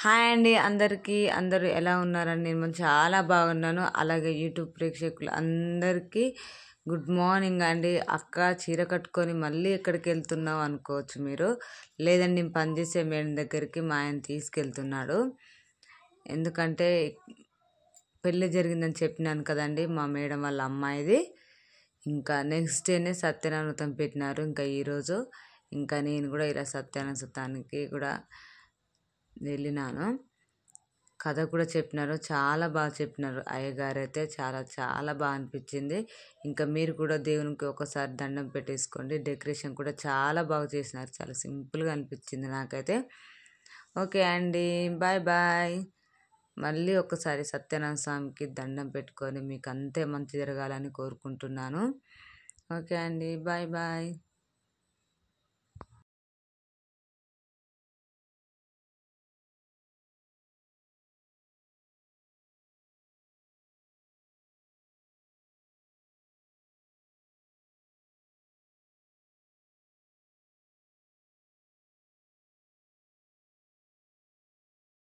Hi అండి అందరికీ. అందరూ ఎలా ఉన్నారండి? నేను చాలా బాగున్నాను. అలాగే యూట్యూబ్ ప్రేక్షకులు అందరికీ గుడ్ మార్నింగ్ అండి. అక్క చీర కట్టుకొని మళ్ళీ ఎక్కడికి వెళ్తున్నావు అనుకోవచ్చు మీరు. లేదండి, నేను పనిచేసే మేడం దగ్గరికి మా ఆయన తీసుకెళ్తున్నాడు. ఎందుకంటే పెళ్ళి జరిగిందని చెప్పినాను కదండి, మా మేడం వాళ్ళ అమ్మాయిది. ఇంకా నెక్స్ట్ డేనే సత్యనారాయణ పెట్టినారు. ఇంకా ఈరోజు ఇంకా నేను కూడా ఇలా సత్యనారాయణ కూడా వెళ్ళినాను. కథ కూడా చెప్పినారు, చాలా బాగా చెప్పినారు అయ్యగారు అయితే. చాలా చాలా బాగా అనిపించింది. ఇంకా మీరు కూడా దేవునికి ఒకసారి దండం పెట్టేసుకోండి. డెకరేషన్ కూడా చాలా బాగా చేసినారు, చాలా సింపుల్గా అనిపించింది నాకైతే. ఓకే అండి, బాయ్ బాయ్. మళ్ళీ ఒకసారి సత్యనారాయణ స్వామికి దండం పెట్టుకొని మీకు అంతే మంచి జరగాలని కోరుకుంటున్నాను. ఓకే అండి, బాయ్ బాయ్.